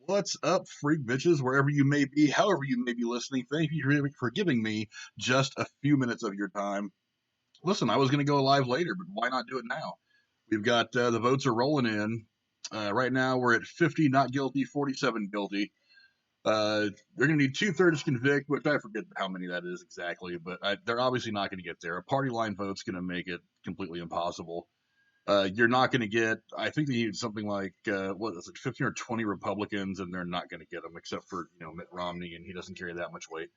What's up, freak bitches, wherever you may be, however you may be listening? Thank you for giving me just a few minutes of your time. Listen, I was going to go live later, but why not do it now? We've got the votes are rolling in. Right now, we're at 50 not guilty, 47 guilty. They're going to need two-thirds to convict, which I forget how many that is exactly, but they're obviously not going to get there. A party line vote's going to make it completely impossible. You're not going to get, I think they need something like, 15 or 20 Republicans, and they're not going to get them, except for, Mitt Romney, and he doesn't carry that much weight.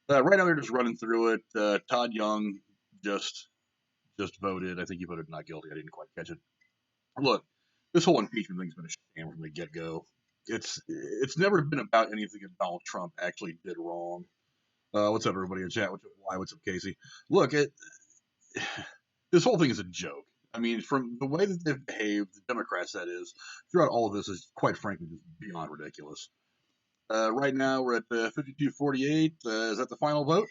Right now, they're just running through it. Todd Young just voted. I think he voted not guilty. I didn't quite catch it. Look, this whole impeachment thing's been a sham from the get-go. It's never been about anything that Donald Trump actually did wrong. What's up, everybody in chat? What's up, Casey? Look, this whole thing is a joke. I mean, from the way that they've behaved, the Democrats, that is, throughout all of this is, quite frankly, just beyond ridiculous. Right now, we're at 52-48. Is that the final vote?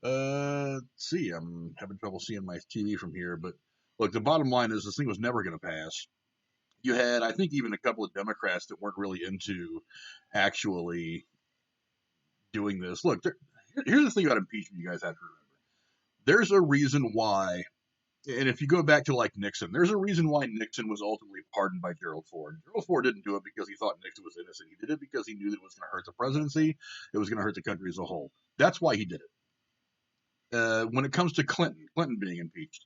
Let's see. I'm having trouble seeing my TV from here, but look, the bottom line is this thing was never going to pass. You had, I think, even a couple of Democrats that weren't really into actually doing this. Look, here's the thing about impeachment you guys have to remember. There's a reason why, and if you go back to like Nixon, there's a reason why Nixon was ultimately pardoned by Gerald Ford. Gerald Ford didn't do it because he thought Nixon was innocent. He did it because he knew that it was going to hurt the presidency. It was going to hurt the country as a whole. That's why he did it. When it comes to Clinton being impeached,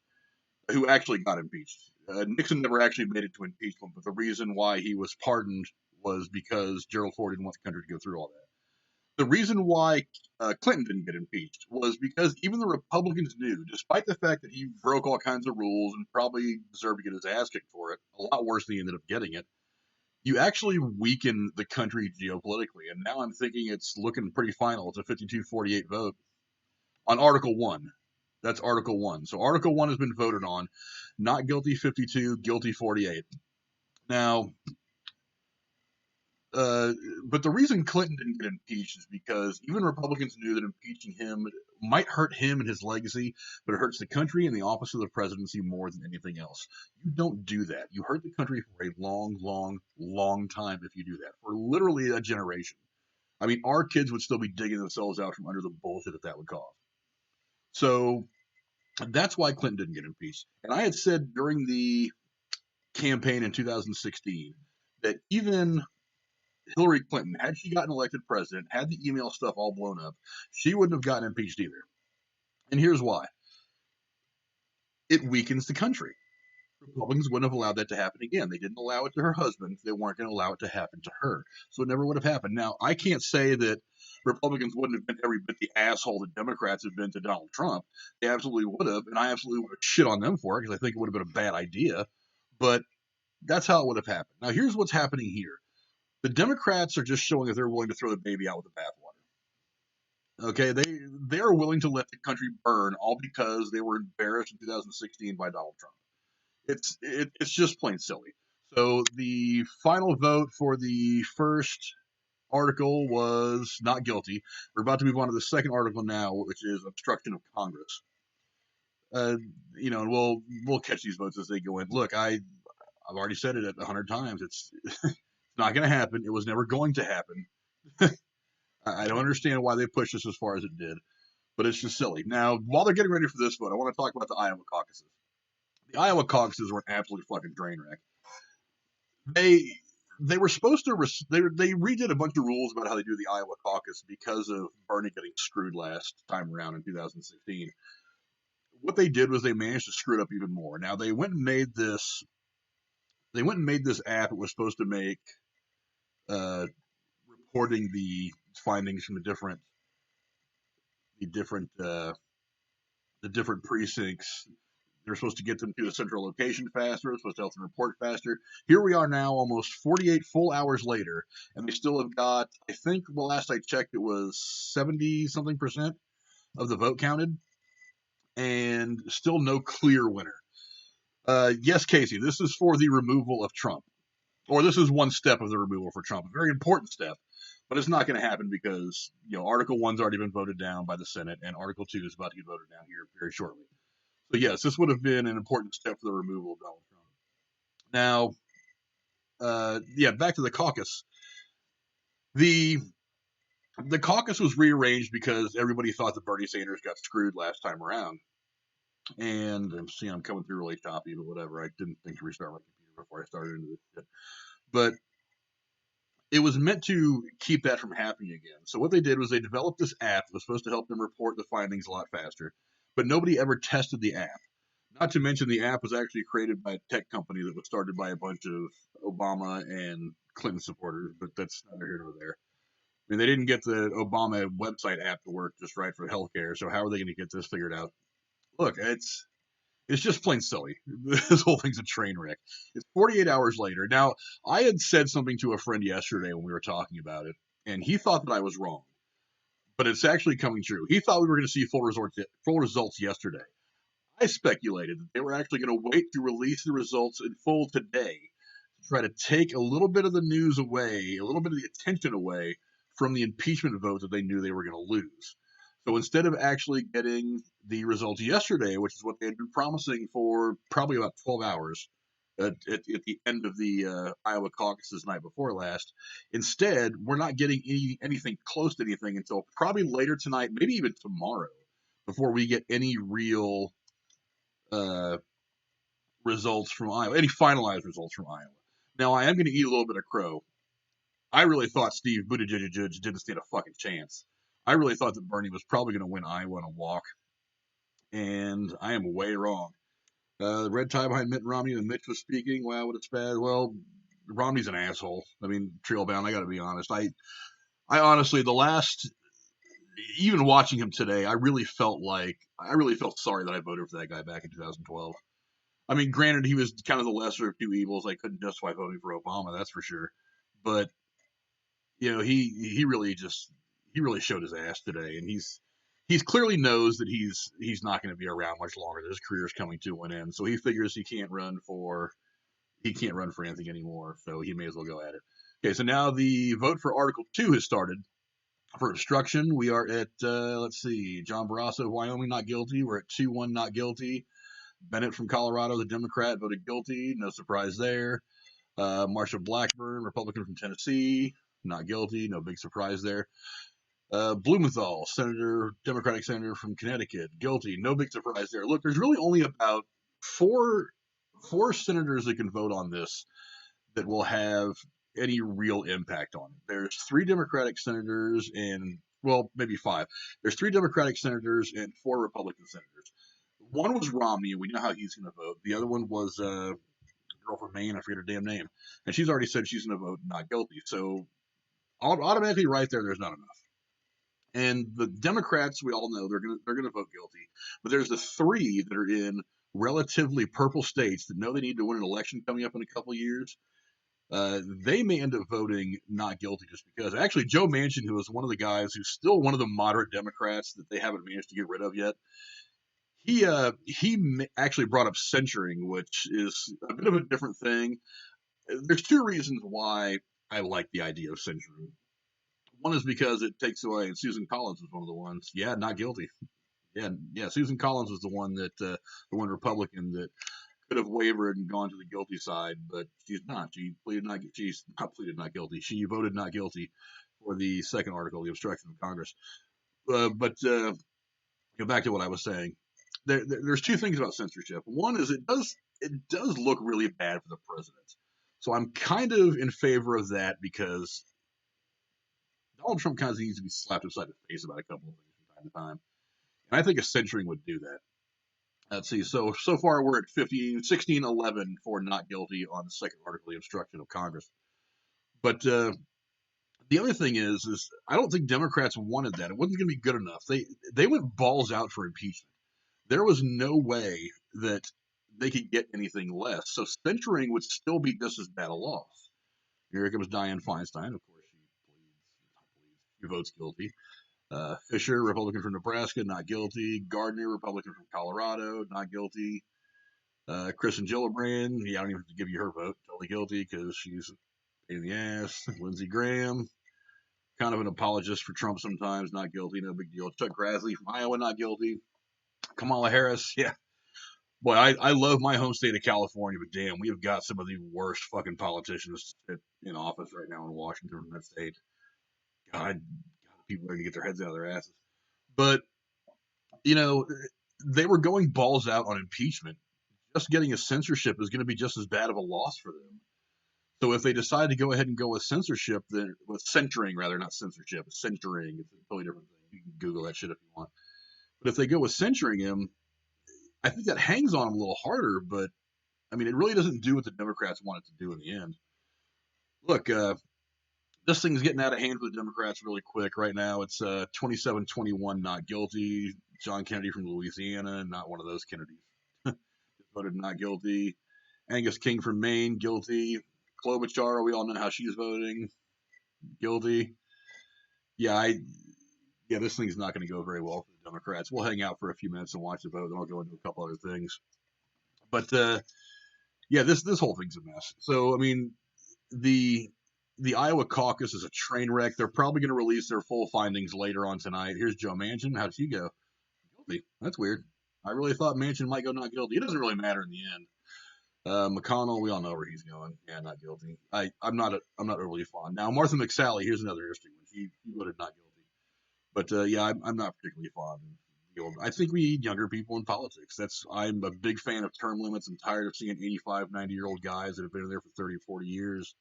who actually got impeached, Nixon never actually made it to impeachment, but the reason why he was pardoned was because Gerald Ford didn't want the country to go through all that. The reason why Clinton didn't get impeached was because even the Republicans knew, despite the fact that he broke all kinds of rules and probably deserved to get his ass kicked for it, a lot worse than he ended up getting it, you actually weaken the country geopolitically. And now I'm thinking it's looking pretty final. It's a 52-48 vote on Article 1. That's Article 1. So Article 1 has been voted on. Not guilty 52, guilty 48. Now, but the reason Clinton didn't get impeached is because even Republicans knew that impeaching him might hurt him and his legacy, but it hurts the country and the office of the presidency more than anything else. You don't do that. You hurt the country for a long, long, long time if you do that, for literally a generation. I mean, our kids would still be digging themselves out from under the bullshit that would cause. So that's why Clinton didn't get impeached. And I had said during the campaign in 2016 that even Hillary Clinton, had she gotten elected president, had the email stuff all blown up, she wouldn't have gotten impeached either. And here's why. It weakens the country. Republicans wouldn't have allowed that to happen again. They didn't allow it to her husband. They weren't going to allow it to happen to her. So it never would have happened. Now, I can't say that Republicans wouldn't have been every bit the asshole that Democrats have been to Donald Trump. They absolutely would have, and I absolutely would have shit on them for it because I think it would have been a bad idea. But that's how it would have happened. Now, here's what's happening here. The Democrats are just showing that they're willing to throw the baby out with the bathwater. Okay, they are willing to let the country burn all because they were embarrassed in 2016 by Donald Trump. It's just plain silly. So the final vote for the first article was not guilty. We're about to move on to the second article now, which is obstruction of Congress. And we'll catch these votes as they go in. Look, I've already said it 100 times. It's not going to happen. It was never going to happen. I don't understand why they pushed this as far as it did, but it's just silly. Now, while they're getting ready for this vote, I want to talk about the Iowa caucuses. The Iowa caucuses were an absolute fucking train wreck. They were supposed to they redid a bunch of rules about how they do the Iowa caucus because of Bernie getting screwed last time around in 2016. What they did was they managed to screw it up even more. Now they went and made this app. It was supposed to make reporting the findings from the different precincts. They're supposed to get them to a central location faster. They're supposed to help them report faster. Here we are now, almost 48 full hours later, and they still have got, I think, well, last I checked, it was 70-something% of the vote counted, and still no clear winner. Yes, Casey, this is for the removal of Trump. Or this is one step of the removal for Trump, a very important step. But it's not going to happen because, Article 1's already been voted down by the Senate, and Article 2 is about to get voted down here very shortly. So yes, this would have been an important step for the removal of Donald Trump. Now, back to the caucus. The caucus was rearranged because everybody thought that Bernie Sanders got screwed last time around. And I'm coming through really choppy, but whatever. I didn't think to restart my computer before I started into this shit. But it was meant to keep that from happening again. So what they did was they developed this app that was supposed to help them report the findings a lot faster, but nobody ever tested the app. Not to mention the app was actually created by a tech company that was started by a bunch of Obama and Clinton supporters, but that's neither here nor there. I mean, they didn't get the Obama website app to work just right for healthcare, so how are they going to get this figured out? Look, it's just plain silly. This whole thing's a train wreck. It's 48 hours later. Now, I had said something to a friend yesterday when we were talking about it, and he thought that I was wrong. But it's actually coming true. He thought we were going to see full results yesterday. I speculated that they were actually going to wait to release the results in full today to try to take a little bit of the news away, a little bit of the attention away from the impeachment vote that they knew they were going to lose. So instead of actually getting the results yesterday, which is what they had been promising for probably about 12 hours at the end of the Iowa Caucus night before last, instead, we're not getting anything close to anything until probably later tonight, maybe even tomorrow, before we get any real results from Iowa, any finalized results from Iowa. Now, I am going to eat a little bit of crow. I really thought Steve Buttigieg didn't stand a fucking chance. I really thought that Bernie was probably going to win Iowa in a walk, and I am way wrong. The red tie behind Mitt Romney and Mitch was speaking. Wow, what a spaz. Well, Romney's an asshole. I mean, trail bound, I got to be honest. I honestly, even watching him today, I really felt sorry that I voted for that guy back in 2012. I mean, granted, he was kind of the lesser of two evils. I couldn't justify voting for Obama, that's for sure. But he really showed his ass today, and he's clearly knows that he's not going to be around much longer. That his career's coming to an end, so he figures he can't run for anything anymore. So he may as well go at it. Okay, so now the vote for Article 2 has started. For obstruction, we are at let's see, John Barrasso of Wyoming, not guilty. We're at 2-1, not guilty. Bennett from Colorado, the Democrat, voted guilty. No surprise there. Marsha Blackburn, Republican from Tennessee, not guilty. No big surprise there. Blumenthal, Democratic senator from Connecticut, guilty. No big surprise there. Look, there's really only about four senators that can vote on this that will have any real impact on it. There's 3 Democratic senators and, well, maybe 5. There's 3 Democratic senators and 4 Republican senators. One was Romney, and we know how he's going to vote. The other one was a girl from Maine, I forget her damn name, and she's already said she's going to vote not guilty. So automatically right there's not enough. And the Democrats, we all know they're gonna vote guilty. But there's the 3 that are in relatively purple states that know they need to win an election coming up in a couple of years. They may end up voting not guilty just because. Actually, Joe Manchin, who is one of the guys who's still one of the moderate Democrats that they haven't managed to get rid of yet, he actually brought up censuring, which is a bit of a different thing. There's 2 reasons why I like the idea of censuring. One is because it takes away, and Susan Collins was one of the ones. Yeah, not guilty. Yeah. Susan Collins was the one the one Republican that could have wavered and gone to the guilty side, but she's not. She's not pleaded not guilty. She voted not guilty for the second article, the obstruction of Congress. But go back to what I was saying. There's 2 things about censorship. One is it does look really bad for the president. So I'm kind of in favor of that because Donald Trump kind of needs to be slapped upside the face about a couple of things from time to time. And I think a censoring would do that. Let's see. So far we're at 16-11 for not guilty on the second article, the obstruction of Congress. But the other thing is I don't think Democrats wanted that. It wasn't going to be good enough. They went balls out for impeachment. There was no way that they could get anything less. So censoring would still be just as bad a loss. Here comes Dianne Feinstein, of course. She votes guilty. Fisher, Republican from Nebraska, not guilty. Gardner, Republican from Colorado, not guilty. Kristen Gillibrand, I don't even have to give you her vote, totally guilty because she's a pain in the ass. Lindsey Graham, kind of an apologist for Trump sometimes, not guilty, no big deal. Chuck Grassley from Iowa, not guilty. Kamala Harris, yeah. Boy, I love my home state of California, but damn, we have got some of the worst fucking politicians in office right now in Washington from that state. God, people are going to get their heads out of their asses. But, you know, they were going balls out on impeachment. Just getting a censorship is going to be just as bad of a loss for them. So if they decide to go ahead and go with censorship, then with censoring rather, not censorship, censoring, it's a totally different thing. You can Google that shit if you want. But if they go with censoring him, I think that hangs on him a little harder. But I mean, it really doesn't do what the Democrats want it to do in the end. Look, this thing's getting out of hand for the Democrats really quick right now. It's 27-21 not guilty. John Kennedy from Louisiana, not one of those Kennedys, voted not guilty. Angus King from Maine, guilty. Klobuchar, we all know how she's voting, guilty. Yeah, this thing's not going to go very well for the Democrats. We'll hang out for a few minutes and watch the vote, then I'll go into a couple other things. But yeah, this whole thing's a mess. So I mean, the Iowa Caucus is a train wreck. They're probably going to release their full findings later on tonight. Here's Joe Manchin. How'd she go? Guilty. That's weird. I really thought Manchin might go not guilty. It doesn't really matter in the end. McConnell, we all know where he's going. Yeah, not guilty. I'm not overly fond. Now Martha McSally, here's another interesting one. She voted not guilty. But yeah, I'm not particularly fond. I think we need younger people in politics. I'm a big fan of term limits. I'm tired of seeing 85, 90-year-old guys that have been there for 30 or 40 years.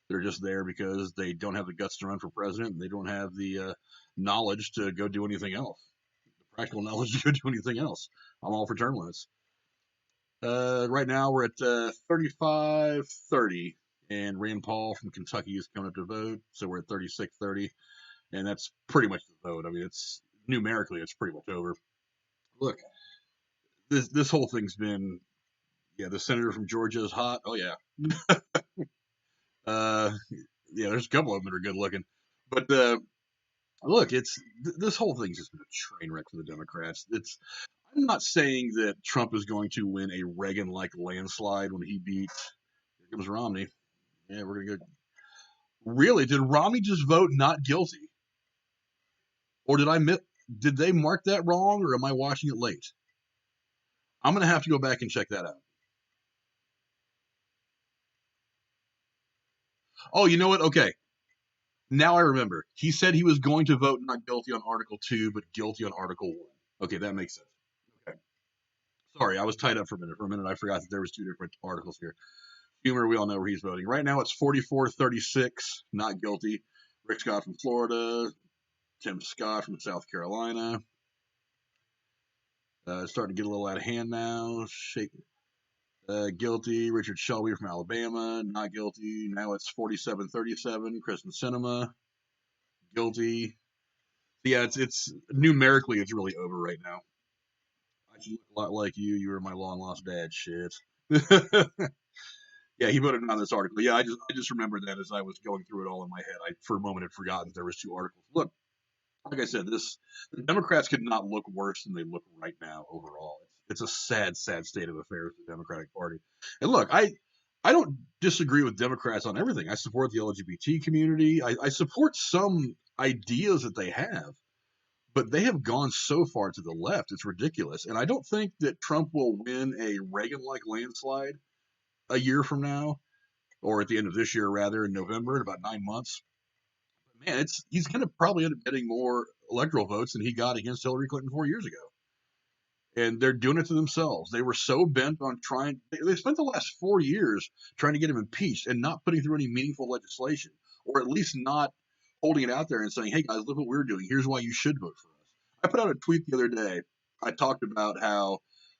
They're just there because they don't have the guts to run for president, and they don't have the knowledge to go do anything else. The practical knowledge to go do anything else. I'm all for term limits. Right now we're at 35-30, and Rand Paul from Kentucky is coming up to vote, so we're at 36-30, and that's pretty much the vote. I mean, it's numerically it's pretty much over. Look, this whole thing's been, yeah, the senator from Georgia is hot. Oh yeah. Yeah, there's a couple of them that are good looking, but look, this whole thing's just been a train wreck for the Democrats. I'm not saying that Trump is going to win a Reagan-like landslide when he beats. Here comes Romney. Yeah, we're gonna go. Really? Did Romney just vote not guilty, or did they mark that wrong, or am I watching it late? I'm gonna have to go back and check that out. Oh, you know what? Okay. Now I remember. He said he was going to vote not guilty on Article 2, but guilty on Article 1. Okay, that makes sense. Okay. Sorry, I was tied up for a minute. For a minute, I forgot that there was two different articles here. Schumer, we all know where he's voting. Right now, it's 44-36, not guilty. Rick Scott from Florida. Tim Scott from South Carolina. Starting to get a little out of hand now. Guilty. Richard Shelby from Alabama, not guilty. Now it's 47-37. Kristen Sinema, guilty. Yeah, it's numerically it's really over right now. I should look a lot like you. You were my long lost dad. Shit. Yeah, he voted on this article. Yeah, I just remembered that as I was going through it all in my head. I for a moment had forgotten there was two articles. Look, like I said, the Democrats could not look worse than they look right now overall. It's a sad, sad state of affairs for the Democratic Party. And look, I don't disagree with Democrats on everything. I support the LGBT community. I support some ideas that they have, but they have gone so far to the left. It's ridiculous. And I don't think that Trump will win a Reagan-like landslide a year from now, or at the end of this year, rather, in November, in about 9 months. But man, he's going to probably end up getting more electoral votes than he got against Hillary Clinton 4 years ago. And they're doing it to themselves. They were so bent on they spent the last 4 years trying to get him impeached and not putting through any meaningful legislation, or at least not holding it out there and saying, hey guys, look what we're doing. Here's why you should vote for us. I put out a tweet the other day. I talked about how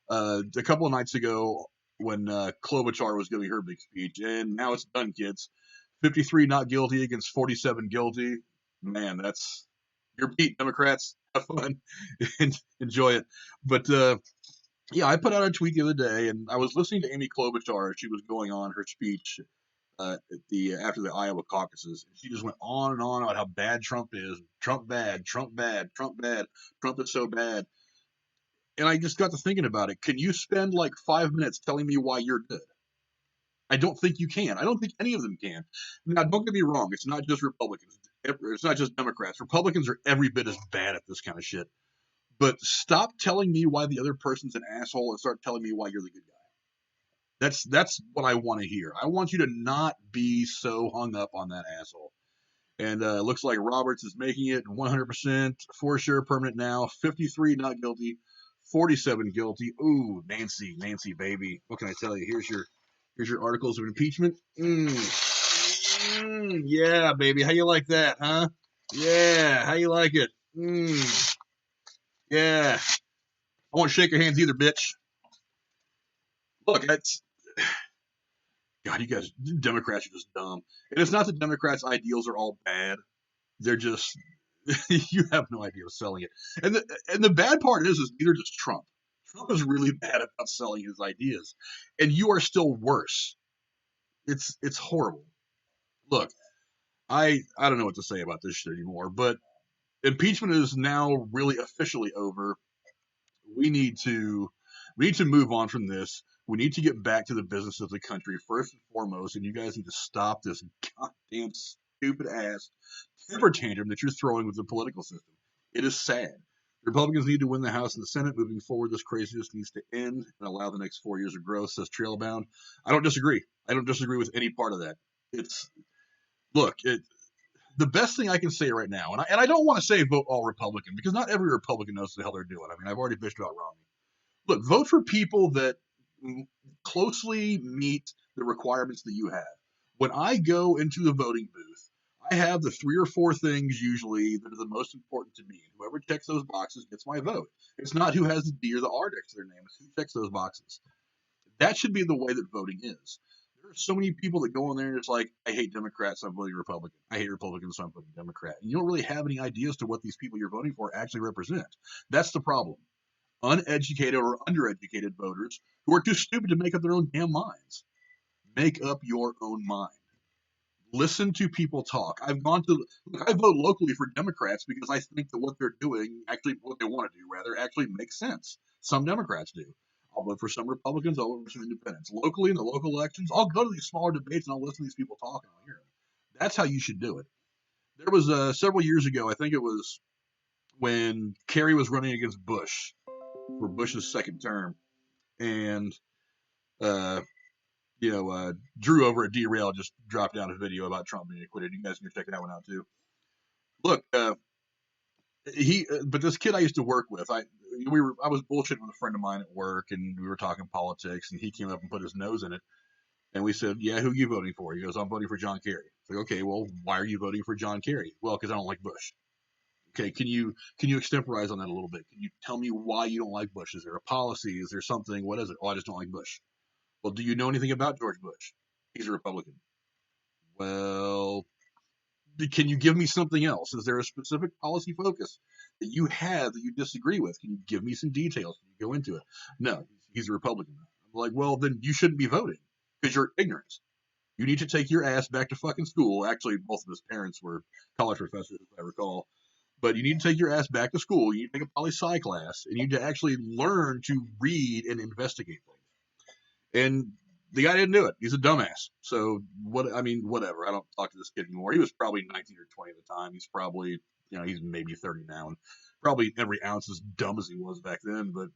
a couple of nights ago when Klobuchar was giving her big speech, and now it's done, kids. 53 not guilty against 47 guilty. Man, that's your beat, Democrats. Have fun. Enjoy it. But yeah, I put out a tweet the other day, and I was listening to Amy Klobuchar as she was going on her speech after the Iowa caucuses. She just went on and on about how bad Trump is. Trump bad, Trump bad, Trump bad, Trump is so bad. And I just got to thinking about it. Can you spend like 5 minutes telling me why you're good? I don't think you can. I don't think any of them can. Now, don't get me wrong. It's not just Republicans. It's not just Democrats. Republicans are every bit as bad at this kind of shit. But stop telling me why the other person's an asshole and start telling me why you're the good guy. That's what I want to hear. I want you to not be so hung up on that asshole. And it looks like Roberts is making it 100% for sure permanent now. 53 not guilty, 47 guilty. Ooh, Nancy, baby. What can I tell you? Here's your articles of impeachment. Yeah, baby. How you like that, huh? Yeah, how you like it? Yeah. I won't shake your hands either, bitch. Look, that's God. You guys, Democrats are just dumb. And it's not that Democrats' ideals are all bad. They're just you have no idea of selling it. And the bad part is neither does Trump. Trump is really bad about selling his ideas, and you are still worse. It's horrible. Look, I don't know what to say about this shit anymore, but impeachment is now really officially over. We need to move on from this. We need to get back to the business of the country first and foremost, and you guys need to stop this goddamn stupid ass temper tantrum that you're throwing with the political system. It is sad. The Republicans need to win the House and the Senate. Moving forward, this craziness needs to end and allow the next 4 years of growth, says Trailbound. I don't disagree. I don't disagree with any part of that. It's look, the best thing I can say right now, and I don't want to say vote all Republican because not every Republican knows what the hell they're doing. I mean, I've already bitched about Romney. Look, vote for people that closely meet the requirements that you have. When I go into the voting booth, I have the 3 or 4 things usually that are the most important to me. Whoever checks those boxes gets my vote. It's not who has the D or the R next to their name, it's who checks those boxes. That should be the way that voting is. There are so many people that go in there and it's like, I hate Democrats, so I'm voting Republican. I hate Republicans, so I'm voting Democrat. And you don't really have any ideas to what these people you're voting for actually represent. That's the problem. Uneducated or undereducated voters who are too stupid to make up their own damn minds. Make up your own mind. Listen to people talk. I vote locally for Democrats because I think that what they're doing, actually what they want to do rather, actually makes sense. Some Democrats do. I'll vote for some Republicans, I'll vote for some independents. Locally in the local elections, I'll go to these smaller debates and I'll listen to these people talk and I'll hear them. That's how you should do it. There was several years ago, I think it was when Kerry was running against Bush for Bush's second term, and uh, Drew over at Derail just dropped down a video about Trump being acquitted. You guys can check that one out too. Look, but this kid I used to work with, I was bullshitting with a friend of mine at work, and we were talking politics, and he came up and put his nose in it, and we said, "Yeah, who are you voting for?" He goes, "I'm voting for John Kerry." It's like, okay, well, why are you voting for John Kerry? Well, because I don't like Bush. Okay, can you extemporize on that a little bit? Can you tell me why you don't like Bush? Is there a policy? Is there something? What is it? Oh, I just don't like Bush. Well, do you know anything about George Bush? He's a Republican. Well, can you give me something else? Is there a specific policy focus that you have that you disagree with? Can you give me some details? Can you go into it? No, he's a Republican. I'm like, well, then you shouldn't be voting because you're ignorant. You need to take your ass back to fucking school. Actually, both of his parents were college professors, if I recall. But you need to take your ass back to school. You need to take a poli-sci class, and you need to actually learn to read and investigate things. And the guy didn't do it. He's a dumbass. So what? I mean, whatever. I don't talk to this kid anymore. He was probably 19 or 20 at the time. He's probably, he's maybe 30 now, and probably every ounce as dumb as he was back then. But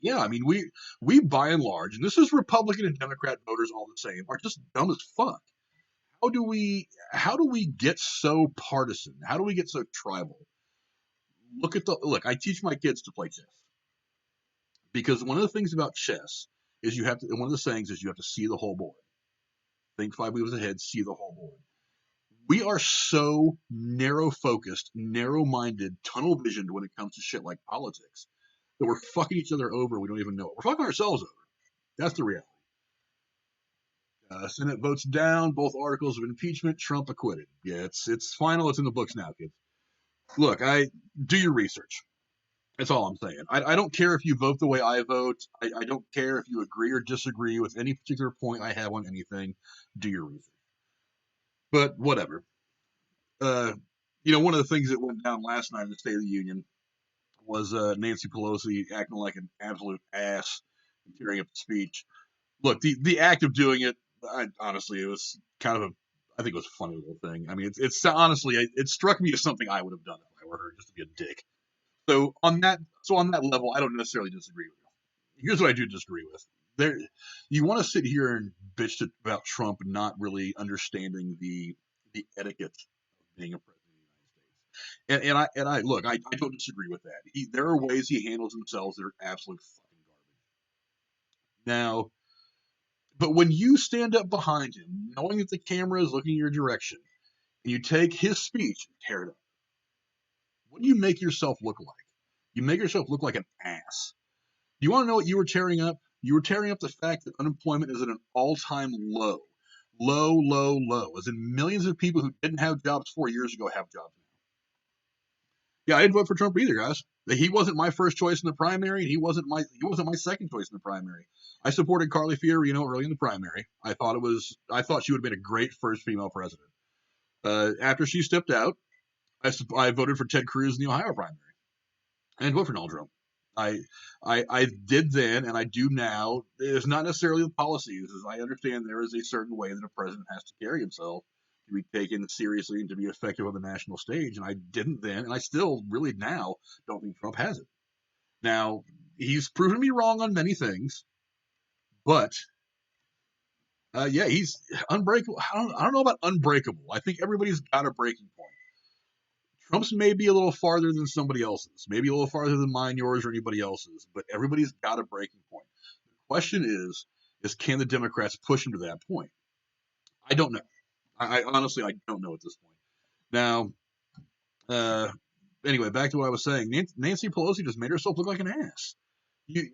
yeah, I mean, we by and large, and this is Republican and Democrat voters all the same, are just dumb as fuck. How do we get so partisan? How do we get so tribal? Look. I teach my kids to play chess because one of the things about chess is one of the sayings is you have to see the whole board. Think 5 moves ahead, see the whole board. We are so narrow focused, narrow minded, tunnel visioned when it comes to shit like politics that we're fucking each other over. We don't even know it. We're fucking ourselves over. That's the reality. Senate votes down both articles of impeachment. Trump acquitted. Yeah, it's final. It's in the books now, kids. Look, I do your research. That's all I'm saying. I don't care if you vote the way I vote. I don't care if you agree or disagree with any particular point I have on anything. Do your research. But whatever. One of the things that went down last night in the State of the Union was Nancy Pelosi acting like an absolute ass and tearing up the speech. Look, the act of doing it, honestly, it was kind of I think it was a funny little thing. I mean, it's honestly, it struck me as something I would have done if I were her, just to be a dick. on that level, I don't necessarily disagree with you. Here's what I do disagree with. There, you want to sit here and bitch about Trump not really understanding the etiquette of being a president of the United States. And I look, I don't disagree with that. There are ways he handles himself that are absolute fucking garbage. Now, but when you stand up behind him, knowing that the camera is looking your direction, and you take his speech and tear it up, what do you make yourself look like? You make yourself look like an ass. Do you want to know what you were tearing up? You were tearing up the fact that unemployment is at an all-time low. Low, low, low. As in millions of people who didn't have jobs 4 years ago have jobs now. Yeah, I didn't vote for Trump either, guys. He wasn't my first choice in the primary, and he wasn't my second choice in the primary. I supported Carly Fiorina early in the primary. I thought she would have been a great first female president. After she stepped out, I voted for Ted Cruz in the Ohio primary. I didn't vote for Donald Trump. I did then, and I do now. It's not necessarily the policies, as I understand there is a certain way that a president has to carry himself to be taken seriously and to be effective on the national stage. And I didn't then, and I still really now don't think Trump has it. Now, he's proven me wrong on many things, but yeah, he's unbreakable. I don't know about unbreakable. I think everybody's got a breaking point. Trump's may be a little farther than somebody else's, maybe a little farther than mine, yours, or anybody else's, but everybody's got a breaking point. The question is can the Democrats push him to that point? I don't know. I honestly, I don't know at this point. Now, anyway, back to what I was saying. Nancy Pelosi just made herself look like an ass. You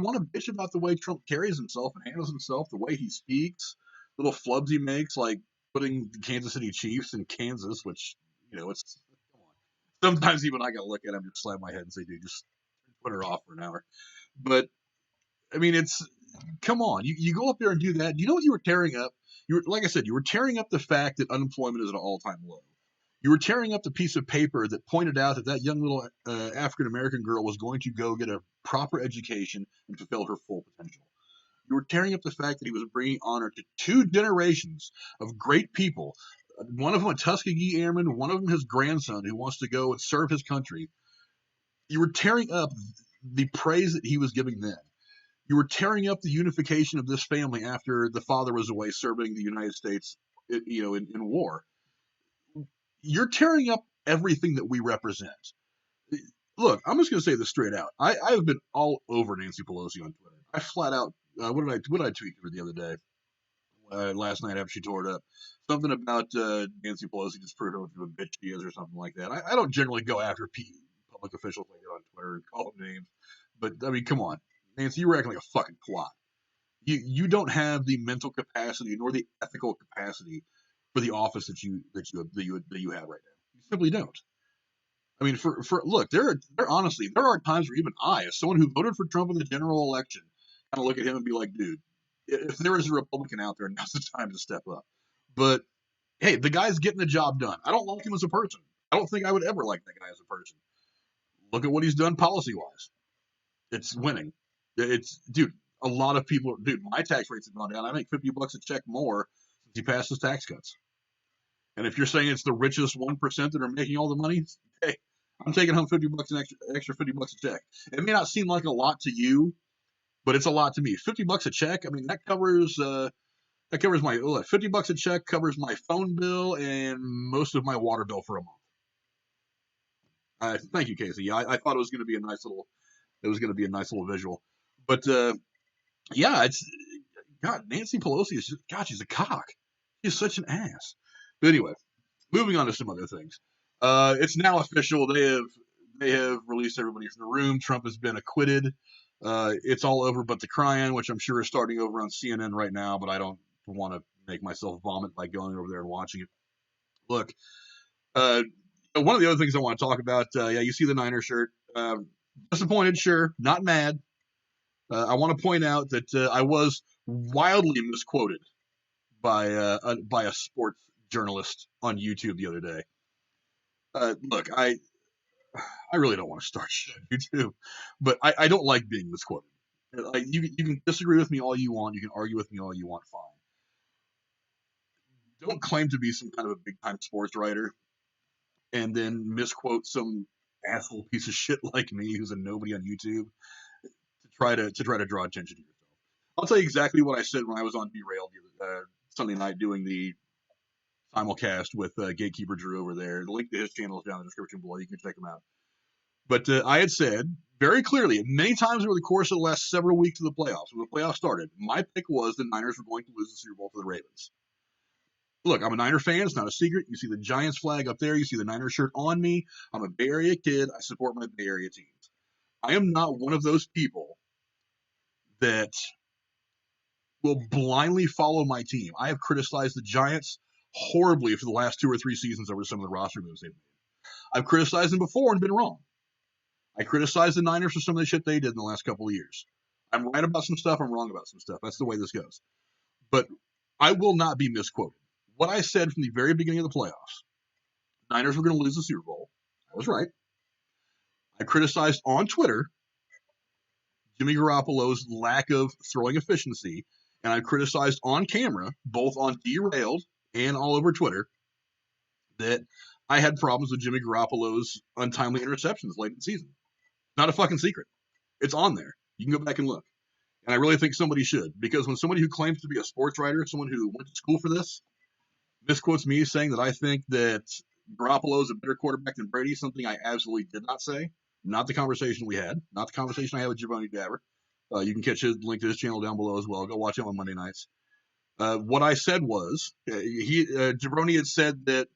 want to bitch about the way Trump carries himself and handles himself, the way he speaks, little flubs he makes, like putting the Kansas City Chiefs in Kansas, which it's come on. Sometimes even I gotta look at him and just slap my head and say, dude, just put her off for an hour. But I mean, it's come on. You go up there and do that. You know what you were tearing up? Like I said, you were tearing up the fact that unemployment is at an all-time low. You were tearing up the piece of paper that pointed out that young little African American girl was going to go get a proper education and fulfill her full potential. You were tearing up the fact that he was bringing honor to 2 generations of great people. One of them a Tuskegee Airman, one of them his grandson who wants to go and serve his country. You were tearing up the praise that he was giving then. You were tearing up the unification of this family after the father was away serving the United States, in war. You're tearing up everything that we represent. Look, I'm just going to say this straight out. I've been all over Nancy Pelosi on Twitter. I flat out, what did I tweet to her the other day? Last night after she tore it up. Something about Nancy Pelosi just proved how much of a bitch she is or something like that. I don't generally go after public officials like that on Twitter and call them names. But, I mean, come on. Nancy, you were acting like a fucking twat. You don't have the mental capacity nor the ethical capacity for the office that you have right now. You simply don't. I mean, look, there are times where even I, as someone who voted for Trump in the general election, kind of look at him and be like, dude, if there is a Republican out there, now's the time to step up. But hey, the guy's getting the job done. I don't like him as a person. I don't think I would ever like that guy as a person. Look at what he's done policy-wise. It's winning. Dude, a lot of people, my tax rates have gone down. I make $50 a check more since he passed his tax cuts. And if you're saying it's the richest 1% that are making all the money, hey, I'm taking home $50 an extra $50 a check. It may not seem like a lot to you, but it's a lot to me. $50 a check. I mean, that covers my $50 a check covers my phone bill and most of my water bill for a month. Thank you, Casey. I thought it was going to be a nice little visual, but yeah, it's God. Nancy Pelosi is just God. She's a cock. She's such an ass. But anyway, moving on to some other things. It's now official. They have released everybody from the room. Trump has been acquitted. It's all over but the crying, which I'm sure is starting over on CNN right now, but I don't want to make myself vomit by going over there and watching it. Look, one of the other things I want to talk about, you see the Niner shirt. Disappointed, sure, not mad. I want to point out that I was wildly misquoted by a sports journalist on YouTube the other day. Look, I really don't want to start shit on YouTube, but I don't like being misquoted. You can disagree with me all you want. You can argue with me all you want. Fine. Don't claim to be some kind of a big time sports writer and then misquote some asshole piece of shit like me who's a nobody on YouTube to try to draw attention to yourself. I'll tell you exactly what I said when I was on Derailed Sunday night doing the simulcast with Gatekeeper Drew over there. The link to his channel is down in the description below. You can check him out. But I had said very clearly, many times over the course of the last several weeks of the playoffs, when the playoffs started, my pick was the Niners were going to lose the Super Bowl to the Ravens. Look, I'm a Niner fan. It's not a secret. You see the Giants flag up there. You see the Niners shirt on me. I'm a Bay Area kid. I support my Bay Area teams. I am not one of those people that will blindly follow my team. I have criticized the Giants horribly for the last 2 or 3 seasons over some of the roster moves they've made. I've criticized them before and been wrong. I criticized the Niners for some of the shit they did in the last couple of years. I'm right about some stuff. I'm wrong about some stuff. That's the way this goes. But I will not be misquoted. What I said from the very beginning of the playoffs, Niners were going to lose the Super Bowl. I was right. I criticized on Twitter Jimmy Garoppolo's lack of throwing efficiency, and I criticized on camera, both on Derailed and all over Twitter, that I had problems with Jimmy Garoppolo's untimely interceptions late in the season. Not a fucking secret. It's on there. You can go back and look. And I really think somebody should, because when somebody who claims to be a sports writer, someone who went to school for this, misquotes me saying that I think that Garoppolo is a better quarterback than Brady, something I absolutely did not say. Not the conversation we had. Not the conversation I had with Jabroni Dabber. You can catch his link to his channel down below as well. Go watch him on Monday nights. What I said was, Jabroni had said that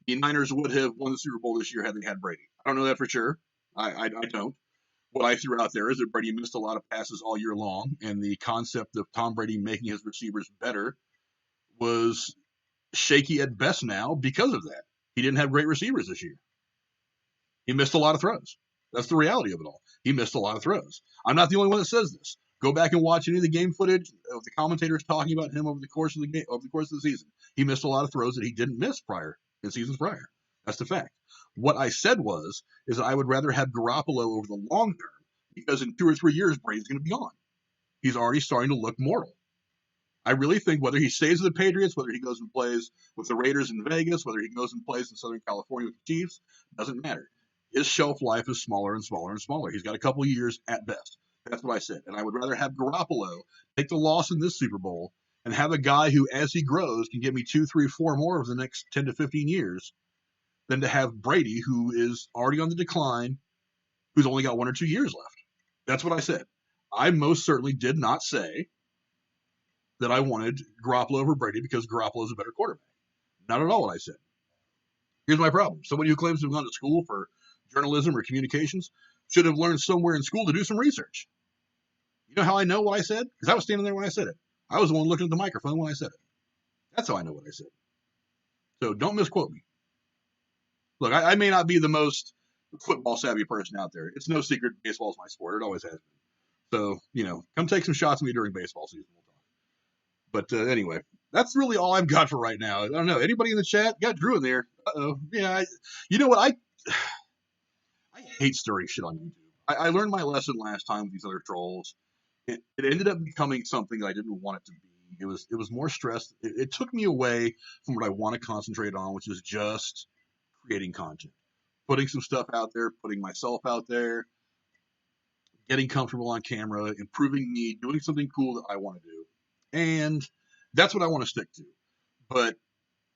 the Niners would have won the Super Bowl this year had they had Brady. I don't know that for sure. I don't. What I threw out there is that Brady missed a lot of passes all year long, and the concept of Tom Brady making his receivers better was shaky at best now because of that. He didn't have great receivers this year. He missed a lot of throws. That's the reality of it all. He missed a lot of throws. I'm not the only one that says this. Go back and watch any of the game footage of the commentators talking about him over the course of the game, over the course of the season. He missed a lot of throws that he didn't miss in seasons prior. That's the fact. What I said is that I would rather have Garoppolo over the long term because in 2 or 3 years, Brady's going to be gone. He's already starting to look mortal. I really think whether he stays with the Patriots, whether he goes and plays with the Raiders in Vegas, whether he goes and plays in Southern California with the Chiefs, doesn't matter. His shelf life is smaller and smaller and smaller. He's got a couple of years at best. That's what I said. And I would rather have Garoppolo take the loss in this Super Bowl and have a guy who, as he grows, can give me 2, 3, 4 more over the next 10 to 15 years than to have Brady, who is already on the decline, who's only got 1 or 2 years left. That's what I said. I most certainly did not say that I wanted Garoppolo over Brady because Garoppolo is a better quarterback. Not at all what I said. Here's my problem. Somebody who claims to have gone to school for journalism or communications should have learned somewhere in school to do some research. You know how I know what I said? Because I was standing there when I said it. I was the one looking at the microphone when I said it. That's how I know what I said. So don't misquote me. Look, I may not be the most football savvy person out there. It's no secret baseball is my sport. It always has been. So, come take some shots at me during baseball season. We'll talk. But anyway, that's really all I've got for right now. I don't know. Anybody in the chat? Got Drew in there. Uh-oh. Yeah, you know what? I hate stirring shit on YouTube. I learned my lesson last time with these other trolls. It ended up becoming something that I didn't want it to be. It was more stress. It took me away from what I want to concentrate on, which is just creating content, putting some stuff out there, putting myself out there, getting comfortable on camera, improving me, doing something cool that I want to do. And that's what I want to stick to. But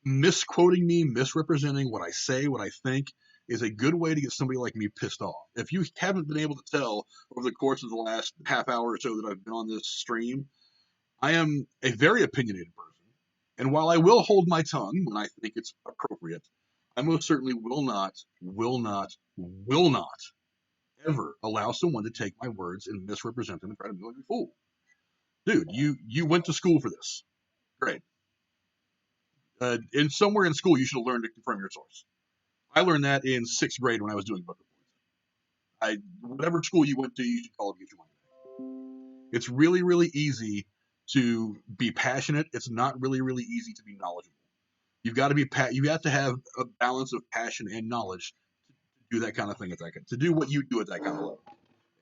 misquoting me, misrepresenting what I say, what I think, is a good way to get somebody like me pissed off. If you haven't been able to tell over the course of the last half hour or so that I've been on this stream, I am a very opinionated person. And while I will hold my tongue when I think it's appropriate, I most certainly will not ever allow someone to take my words and misrepresent them and try to make me a fool. Dude, you went to school for this. Great. And somewhere in school, you should have learned to confirm your source. I learned that in 6th grade when I was doing book reports. Whatever school you went to, you should call it to get your money back. It's really, really easy to be passionate. It's not really, really easy to be knowledgeable. You've got to be you have to have a balance of passion and knowledge to do that kind of thing to do what you do at that kind of level.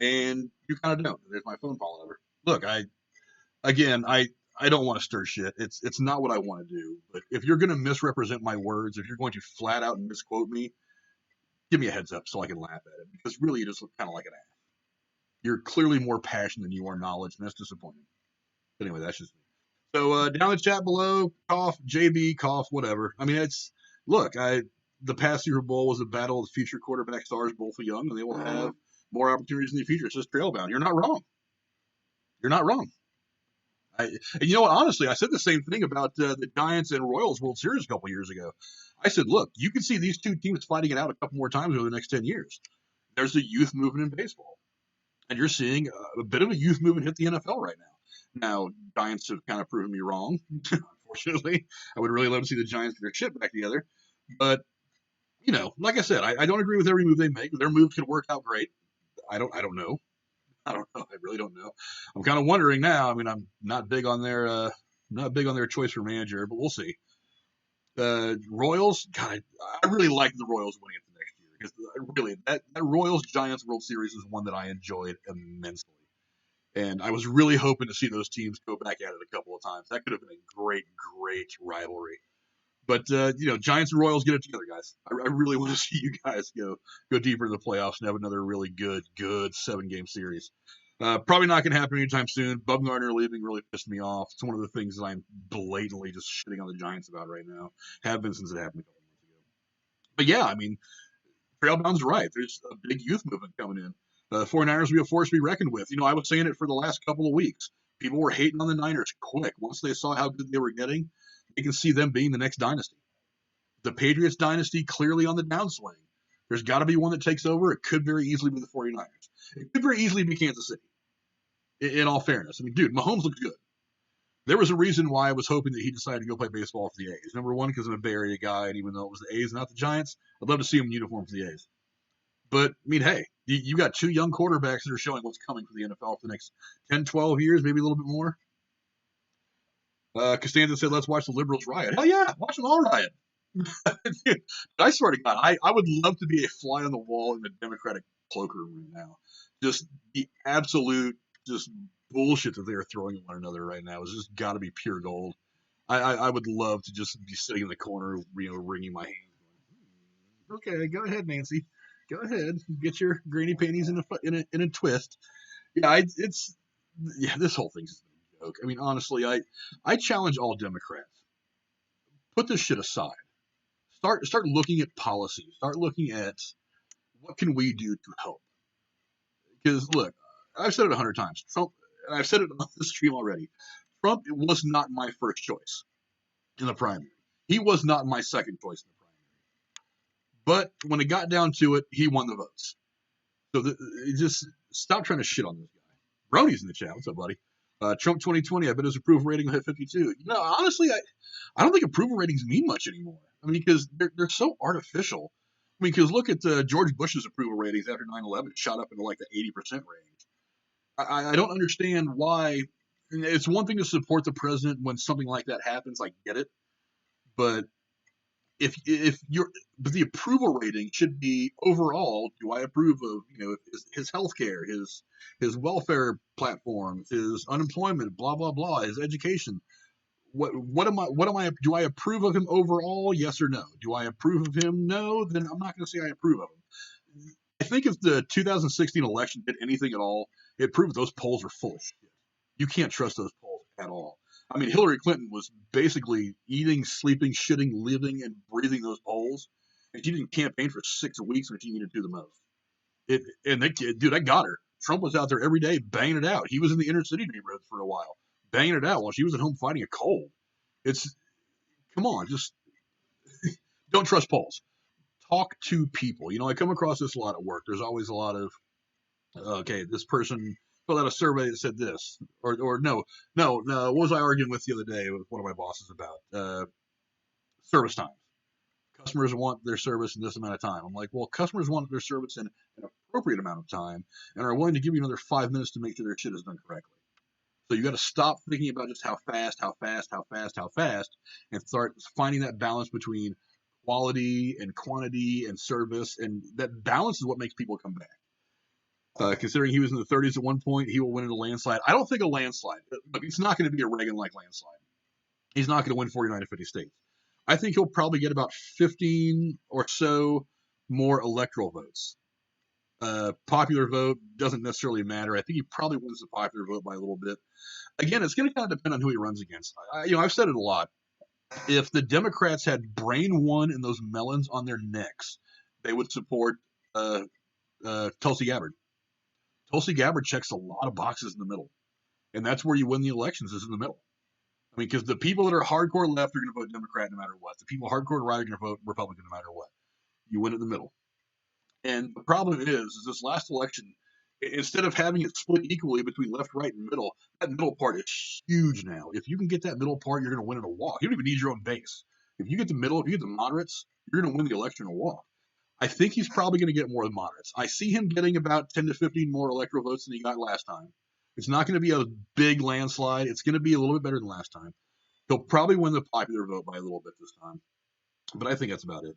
And you kind of don't. There's my phone falling over. Look, I don't want to stir shit. It's not what I want to do. But if you're going to misrepresent my words, if you're going to flat out misquote me, give me a heads up so I can laugh at it, because really you just look kind of like an ass. You're clearly more passionate than you are knowledge, and that's disappointing. But anyway, that's just me. So down in the chat below, cough, JB, cough, whatever. I mean, the past Super Bowl was a battle of future quarterback stars, both are young, and they will have more opportunities in the future. It's just trailbound. You're not wrong. You're not wrong. And you know what? Honestly, I said the same thing about the Giants and Royals World Series a couple years ago. I said, look, you can see these two teams fighting it out a couple more times over the next 10 years. There's a youth movement in baseball. And you're seeing a bit of a youth movement hit the NFL right now. Now, Giants have kind of proven me wrong, unfortunately. I would really love to see the Giants get their shit back together. But, like I said, I don't agree with every move they make. Their move could work out great. I don't know. I don't know. I really don't know. I'm kind of wondering now. I mean, I'm not big on their choice for manager, but we'll see. Royals, God, I really like the Royals winning it the next year, because really that Royals Giants World Series is one that I enjoyed immensely, and I was really hoping to see those teams go back at it a couple of times. That could have been a great rivalry. But Giants and Royals, get it together, guys. I really want to see you guys go deeper in the playoffs and have another really good 7-game series. Probably not going to happen anytime soon. Bumgarner leaving really pissed me off. It's one of the things that I'm blatantly just shitting on the Giants about right now. Have been since it happened a couple months ago. But yeah, I mean, Trailbound's right. There's a big youth movement coming in. The 49ers will be a force to be reckoned with. I was saying it for the last couple of weeks. People were hating on the Niners quick. Once they saw how good they were getting, you can see them being the next dynasty. The Patriots dynasty clearly on the downswing. There's got to be one that takes over. It could very easily be the 49ers. It could very easily be Kansas City. In all fairness, I mean, dude, Mahomes looked good. There was a reason why I was hoping that he decided to go play baseball for the A's. Number one, because I'm a Bay Area guy, and even though it was the A's, not the Giants, I'd love to see him in uniform for the A's. But, I mean, hey, you got two young quarterbacks that are showing what's coming for the NFL for the next 10, 12 years, maybe a little bit more. Costanza said, let's watch the liberals riot. Hell yeah, watch them all riot. I swear to God, I would love to be a fly on the wall in the Democratic cloakroom right now. Just the absolute bullshit that they are throwing at one another right now has just got to be pure gold. I would love to just be sitting in the corner, wringing my hands. Okay, go ahead, Nancy. Go ahead, get your granny panties in a twist. Yeah, this whole thing's just a joke. I mean, honestly, I challenge all Democrats. Put this shit aside. Start looking at policy. Start looking at what can we do to help. Because look, I've said it 100 times. Trump, and I've said it on the stream already. Trump was not my first choice in the primary. He was not my second choice in the primary. But when it got down to it, he won the votes. So just stop trying to shit on this guy. Brony's in the chat. What's up, buddy? Trump 2020, I bet his approval rating will hit 52. Honestly, I don't think approval ratings mean much anymore. I mean, because they're so artificial. I mean, because look at George Bush's approval ratings after 9/11. It shot up into like the 80% range. I don't understand why. It's one thing to support the president when something like that happens. I get it. But but the approval rating should be overall, do I approve of, his healthcare, his welfare platform, his unemployment, blah, blah, blah, his education. Do I approve of him overall? Yes or no? Do I approve of him? No, then I'm not going to say I approve of him. I think if the 2016 election did anything at all, it proved those polls are full of shit. You can't trust those polls at all. I mean, Hillary Clinton was basically eating, sleeping, shitting, living, and breathing those polls, and she didn't campaign for 6 weeks when she needed to the most. That got her. Trump was out there every day banging it out. He was in the inner city neighborhoods for a while, banging it out while she was at home fighting a cold. Come on, just don't trust polls. Talk to people. I come across this a lot at work. There's always a lot of, okay, this person filled out a survey that said this, or no. What was I arguing with the other day with one of my bosses about? Service times. Customers want their service in this amount of time. I'm like, well, customers want their service in an appropriate amount of time and are willing to give you another 5 minutes to make sure their shit is done correctly. So you got to stop thinking about just how fast, and start finding that balance between quality and quantity and service, and that balance is what makes people come back. Considering he was in the 30s at one point, he will win in a landslide. I don't think a landslide, but it's not going to be a Reagan-like landslide. He's not going to win 49 to 50 states. I think he'll probably get about 15 or so more electoral votes. Popular vote doesn't necessarily matter. I think he probably wins the popular vote by a little bit. Again, it's going to kind of depend on who he runs against. I've said it a lot. If the Democrats had brain one and those melons on their necks, they would support Tulsi Gabbard. Tulsi Gabbard checks a lot of boxes in the middle, and that's where you win the elections, is in the middle. I mean, because the people that are hardcore left are going to vote Democrat no matter what. The people hardcore right are going to vote Republican no matter what. You win in the middle. And the problem is this last election, instead of having it split equally between left, right, and middle, that middle part is huge now. If you can get that middle part, you're going to win in a walk. You don't even need your own base. If you get the middle, if you get the moderates, you're going to win the election in a walk. I think he's probably going to get more of the moderates. I see him getting about 10 to 15 more electoral votes than he got last time. It's not going to be a big landslide. It's going to be a little bit better than last time. He'll probably win the popular vote by a little bit this time. But I think that's about it.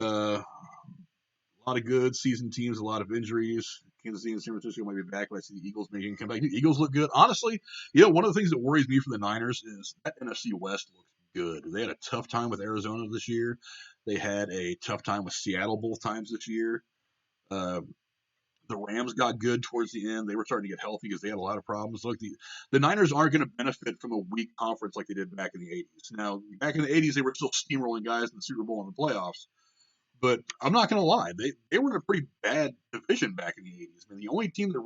A lot of good seasoned teams, a lot of injuries. Kansas City and San Francisco might be back, but I see the Eagles making a comeback. The Eagles look good. Honestly, one of the things that worries me for the Niners is that NFC West looks good. They had a tough time with Arizona this year. They had a tough time with Seattle both times this year. The Rams got good towards the end. They were starting to get healthy because they had a lot of problems. Look, the Niners aren't going to benefit from a weak conference like they did back in the 80s. Now, back in the 80s, they were still steamrolling guys in the Super Bowl and the playoffs. But I'm not going to lie, they were in a pretty bad division back in the 80s. I mean, the only team that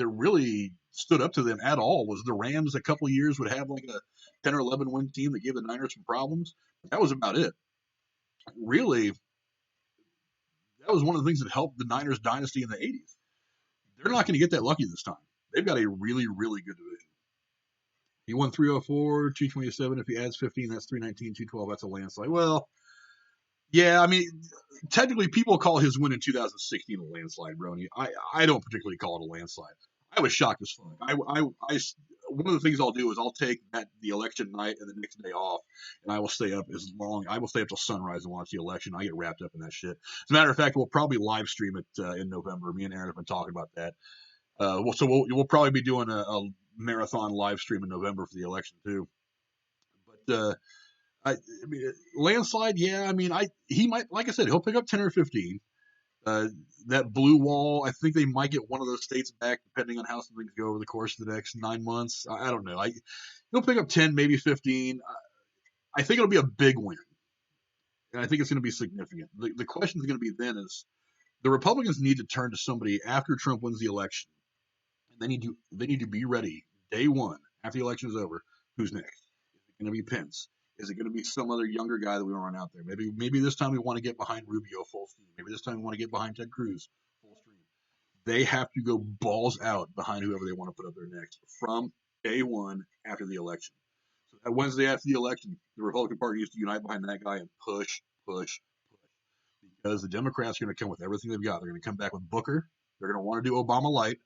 really stood up to them at all was the Rams. A couple of years would have like a 10 or 11 win team that gave the Niners some problems. That was about it. Really, that was one of the things that helped the Niners dynasty in the 80s. They're not going to get that lucky this time. They've got a really, really good division. He won 304, 227. If he adds 15, that's 319, 212. That's a landslide. Well, yeah, I mean, technically, people call his win in 2016 a landslide, Brony. I don't particularly call it a landslide. I was shocked as fuck. One of the things I'll do is I'll take the election night and the next day off, and I will stay up till sunrise and watch the election. I get wrapped up in that shit. As a matter of fact, we'll probably live stream it in November. Me and Aaron have been talking about that. We'll probably be doing a marathon live stream in November for the election too. But I mean, landslide, yeah. I mean, he might, like I said, he'll pick up 10 or 15. That blue wall, I think they might get one of those states back, depending on how some things go over the course of the next 9 months. I don't know. He'll pick up 10, maybe 15. I think it'll be a big win, and I think it's going to be significant. The question is going to be then is the Republicans need to turn to somebody after Trump wins the election, and they need to be ready day one after the election is over. Who's next? Is it going to be Pence? Is it going to be some other younger guy that we run out there? Maybe this time we want to get behind Rubio full steam. Maybe this time we want to get behind Ted Cruz full steam. They have to go balls out behind whoever they want to put up there next from day one after the election. So that Wednesday after the election, the Republican Party needs to unite behind that guy and push. Because the Democrats are going to come with everything they've got. They're going to come back with Booker. They're going to want to do Obama light.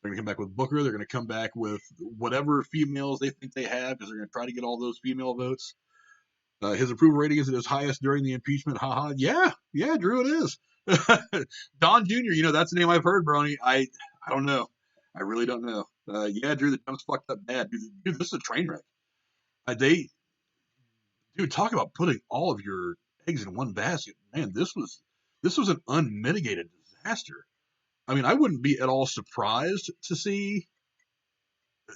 They're going to come back with Booker. They're going to come back with whatever females they think they have because they're going to try to get all those female votes. His approval rating is at his highest during the impeachment. Haha. Yeah, Drew, it is. Don Jr., that's the name I've heard, Brony. I don't know. I really don't know. Yeah, Drew, the time's fucked up bad. Dude, this is a train wreck. Talk about putting all of your eggs in one basket. Man, this was an unmitigated disaster. I mean, I wouldn't be at all surprised to see a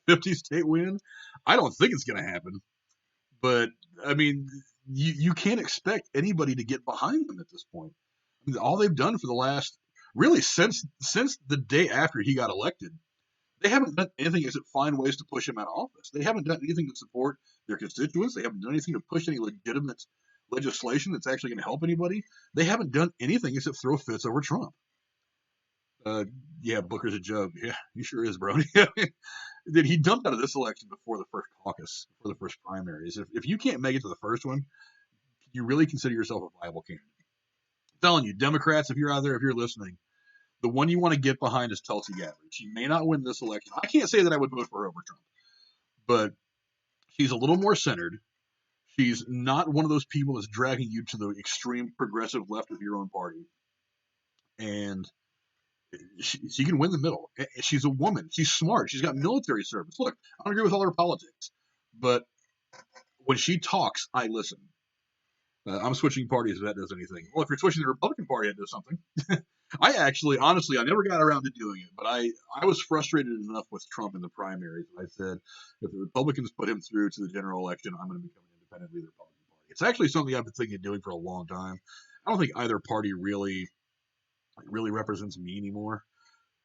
50-state win. I don't think it's going to happen. But, I mean, you can't expect anybody to get behind them at this point. I mean, all they've done for the last, really, since the day after he got elected, they haven't done anything except find ways to push him out of office. They haven't done anything to support their constituents. They haven't done anything to push any legitimate legislation that's actually going to help anybody. They haven't done anything except throw fits over Trump. Yeah, Booker's a joke. Yeah, he sure is, bro. He dumped out of this election before the first caucus, before the first primaries. If you can't make it to the first one, can you really consider yourself a viable candidate? I'm telling you, Democrats, if you're out there, if you're listening, the one you want to get behind is Tulsi Gabbard. She may not win this election. I can't say that I would vote for her over Trump, but she's a little more centered. She's not one of those people that's dragging you to the extreme progressive left of your own party. And she can win the middle. She's a woman. She's smart. She's got military service. Look, I don't agree with all her politics, but when she talks, I listen. I'm switching parties if that does anything. Well, if you're switching the Republican Party, it does something. I actually, honestly, I never got around to doing it, but I was frustrated enough with Trump in the primaries. I said, if the Republicans put him through to the general election, I'm going to become an independent leader of the Republican Party. It's actually something I've been thinking of doing for a long time. I don't think either party really represents me anymore.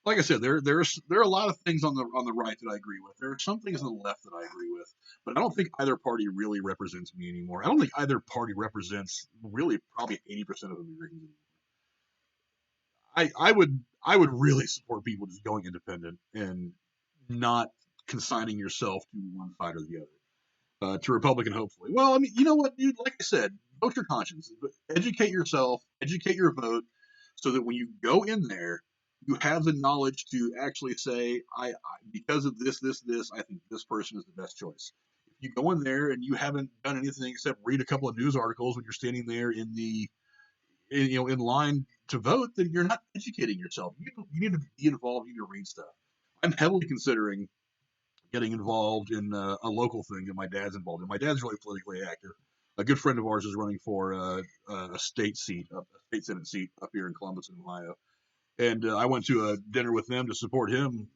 Like I said, there are a lot of things on the right that I agree with. There are some things on the left that I agree with, but I don't think either party really represents me anymore. I don't think either party represents really probably 80% of Americans. I would really support people just going independent and not consigning yourself to one side or the other. To Republican, hopefully. Well, I mean, you know what, dude? Like I said, vote your conscience, but educate yourself, educate your vote, so that when you go in there, you have the knowledge to actually say, I because of this, I think this person is the best choice. If you go in there and you haven't done anything except read a couple of news articles when you're standing there in line to vote, then you're not educating yourself. You need to be involved. You need to read stuff. I'm heavily considering getting involved in a local thing that my dad's involved in. My dad's really politically active. A good friend of ours is running for a state seat, a state senate seat up here in Columbus, Ohio. And I went to a dinner with them to support him,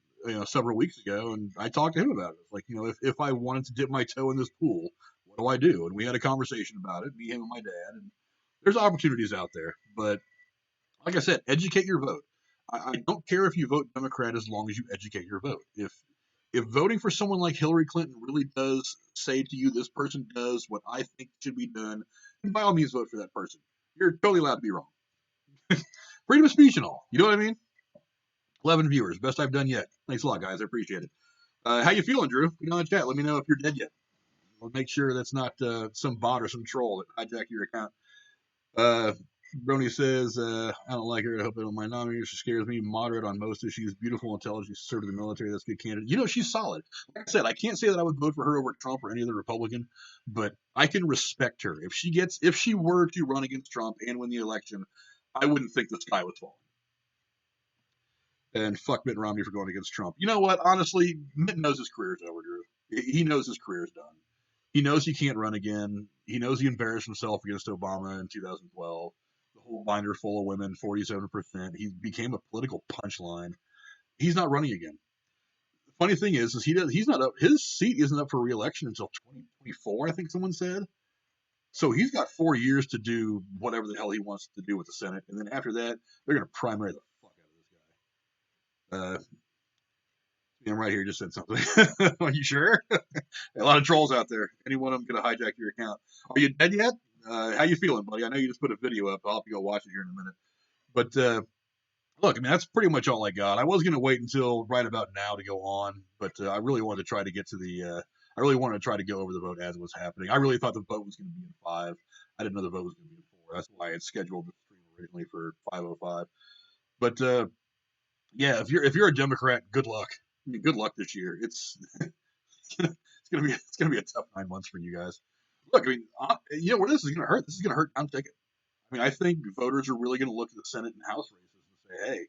several weeks ago, and I talked to him about it. Like, if I wanted to dip my toe in this pool, what do I do? And we had a conversation about it, me, him, and my dad. And there's opportunities out there, but like I said, educate your vote. I don't care if you vote Democrat as long as you educate your vote. If voting for someone like Hillary Clinton really does say to you, this person does what I think should be done, then by all means vote for that person. You're totally allowed to be wrong. Freedom of speech and all. You know what I mean? 11 viewers, best I've done yet. Thanks a lot, guys. I appreciate it. How you feeling, Drew? Put it on the chat. Let me know if you're dead yet. We'll make sure that's not some bot or some troll that hijacked your account. Brony says, I don't like her. I hope they don't mind nominating her. She scares me. Moderate on most issues. Beautiful, intelligent. She's served in the military. That's a good candidate. She's solid. Like I said, I can't say that I would vote for her over Trump or any other Republican, but I can respect her. If she were to run against Trump and win the election, I wouldn't think the sky was falling. And fuck Mitt Romney for going against Trump. You know what? Honestly, Mitt knows his career's over, Drew. He knows his career's done. He knows he can't run again. He knows he embarrassed himself against Obama in 2012. The whole binder full of women, 47%. He became a political punchline. He's not running again. The funny thing is he's not up. His seat isn't up for re-election until 2024, I think someone said. So he's got 4 years to do whatever the hell he wants to do with the Senate, and then after that, they're going to primary the fuck out of this guy. I'm right here. Just said something. Are you sure? A lot of trolls out there. Any one of them could have hijacked your account. Are you dead yet? How you feeling, buddy? I know you just put a video up. I'll have to go watch it here in a minute. But look, I mean, that's pretty much all I got. I was going to wait until right about now to go on, but I really wanted to try to get to the. I really wanted to try to go over the vote as it was happening. I really thought the vote was going to be in 5. I didn't know the vote was going to be in 4. That's why I had scheduled the stream originally for 5:05. But yeah, if you're a Democrat, good luck. I mean, good luck this year. It's gonna be a tough 9 months for you guys. Look, I mean, where this is gonna hurt. This is gonna hurt Tom Ticket. I mean, I think voters are really gonna look at the Senate and House races and say, hey,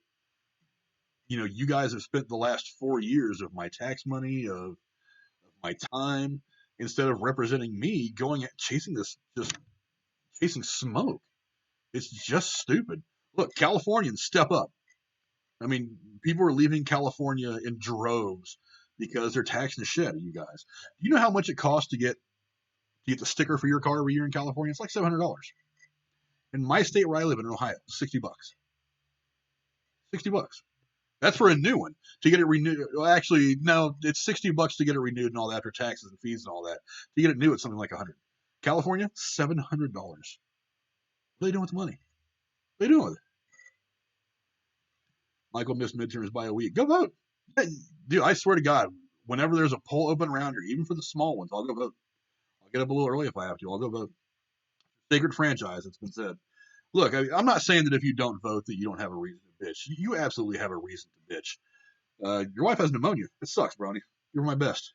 you guys have spent the last 4 years of my tax money, of my time, instead of representing me, going at chasing smoke. It's just stupid. Look, Californians, step up. I mean, people are leaving California in droves because they're taxing the shit out of you guys. Do you know how much it costs to get the sticker for your car every year in California? It's like $700. In my state where I live in Ohio, $60. $60. That's for a new one. To get it renewed, well, actually, no, it's $60 to get it renewed and all that after taxes and fees and all that. To get it new, it's something like $100. California, $700. What are they doing with the money? What are they doing with it? Michael missed midterms by a week. Go vote. Dude, I swear to God, whenever there's a poll open around here, even for the small ones, I'll go vote. I'll get up a little early if I have to. I'll go vote. Sacred franchise, it's been said. Look, I'm not saying that if you don't vote that you don't have a reason to bitch. You absolutely have a reason to bitch. Your wife has pneumonia. It sucks, Brownie. You're my best.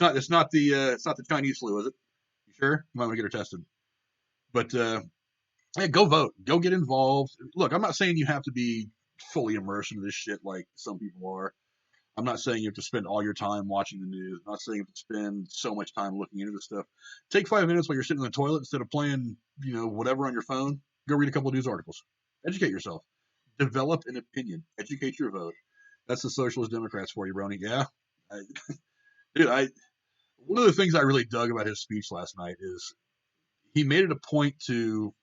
It's not the Chinese flu, is it? You sure? You might want to get her tested. But hey, go vote. Go get involved. Look, I'm not saying you have to be fully immersed into this shit like some people are. I'm not saying you have to spend all your time watching the news. I'm not saying you have to spend so much time looking into this stuff. Take 5 minutes while you're sitting in the toilet instead of playing, whatever on your phone. Go read a couple of news articles. Educate yourself. Develop an opinion. Educate your vote. That's the socialist Democrats for you, Brony. Yeah, I, dude. One of the things I really dug about his speech last night is he made it a point to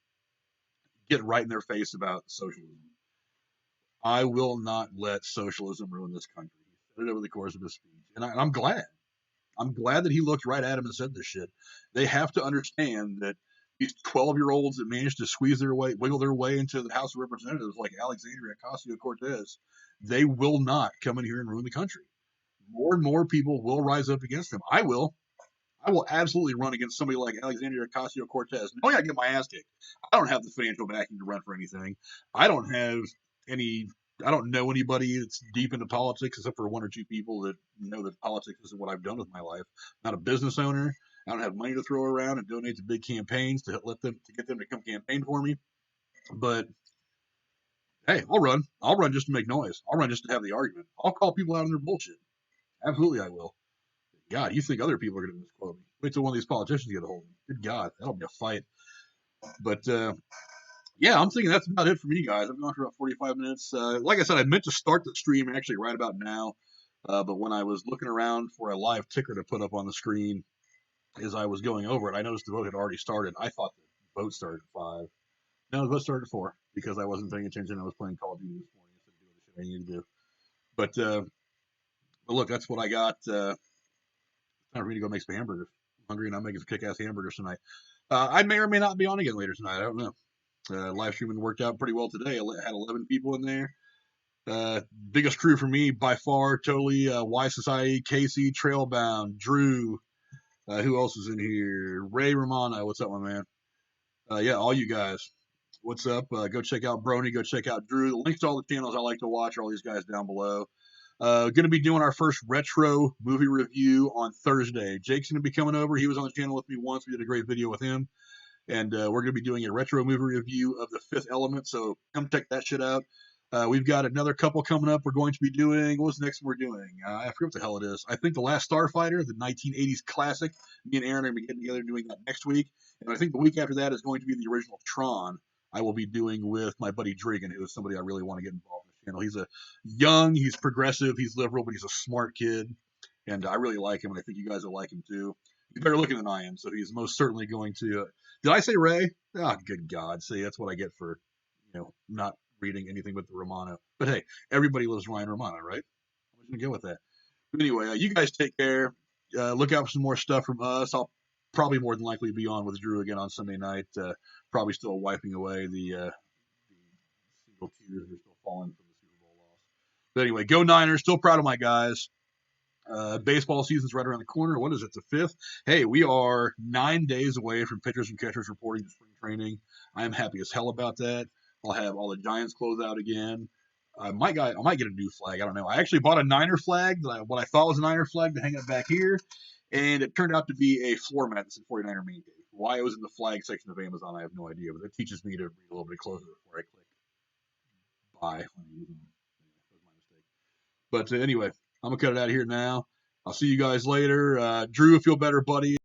get right in their face about socialism. I will not let socialism ruin this country. He said it over the course of his speech, and I'm glad. I'm glad that he looked right at him and said this shit. They have to understand that these 12-year-olds that managed to wiggle their way into the House of Representatives, like Alexandria Ocasio-Cortez, they will not come in here and ruin the country. More and more people will rise up against them. I will. I will absolutely run against somebody like Alexandria Ocasio-Cortez. Knowing I get my ass kicked. I don't have the financial backing to run for anything. I don't have any. I don't know anybody that's deep into politics except for one or two people that know that politics isn't what I've done with my life. I'm not a business owner. I don't have money to throw around and donate to big campaigns to get them to come campaign for me. But hey, I'll run. I'll run just to make noise. I'll run just to have the argument. I'll call people out on their bullshit. Absolutely, I will. God, you think other people are going to misquote me? Wait till one of these politicians get a hold of me. Good God, that'll be a fight. But yeah, I'm thinking that's about it for me, guys. I've gone for about 45 minutes. Like I said, I meant to start the stream actually right about now, but when I was looking around for a live ticker to put up on the screen as I was going over it, I noticed the vote had already started. I thought the vote started at 5. No, the vote started at 4 because I wasn't paying attention. I was playing Call of Duty this morning instead of doing the shit I needed to do. But look, that's what I got. Time for me to go make some hamburgers. I'm hungry and I'm making some kick-ass hamburgers tonight. I may or may not be on again later tonight. I don't know. Live streaming worked out pretty well today. I had 11 people in there. Biggest crew for me by far, totally. Y Society, Casey, Trailbound, Drew. Who else is in here? Ray Romano. What's up, my man? Yeah, all you guys. What's up? Go check out Brony. Go check out Drew. The links to all the channels I like to watch are all these guys down below. Going to be doing our first retro movie review on Thursday. Jake's going to be coming over. He was on the channel with me once. We did a great video with him. And we're going to be doing a retro movie review of The Fifth Element. So come check that shit out. We've got another couple coming up. We're going to be doing, what's the next one we're doing? I forget what the hell it is. I think The Last Starfighter, the 1980s classic. Me and Aaron are going to be getting together and doing that next week. And I think the week after that is going to be the original Tron. I will be doing with my buddy Drigan, who is somebody I really want to get involved in the channel. He's he's progressive, he's liberal, but he's a smart kid. And I really like him, and I think you guys will like him too. He's better looking than I am, so he's most certainly going to. Did I say Ray? Oh, good God. See, that's what I get for, not reading anything but the Romano. But hey, everybody loves Ryan Romano, right? I'm just going to go with that. But anyway, you guys take care. Look out for some more stuff from us. I'll probably more than likely be on with Drew again on Sunday night. Probably still wiping away the single tears that are still falling from the Super Bowl loss. But anyway, go Niners. Still proud of my guys. Baseball season's right around the corner. What is it? The 5th? Hey, we are 9 days away from pitchers and catchers reporting to spring training. I am happy as hell about that. I'll have all the Giants close out again. I might get a new flag. I don't know. I actually bought a Niner flag, what I thought was a Niner flag, to hang it back here, and it turned out to be a floor mat that's in 49er main cave. Why it was in the flag section of Amazon, I have no idea, but it teaches me to read a little bit closer before I click buy. That was my mistake. But anyway, I'm going to cut it out of here now. I'll see you guys later. Drew, feel better, buddy.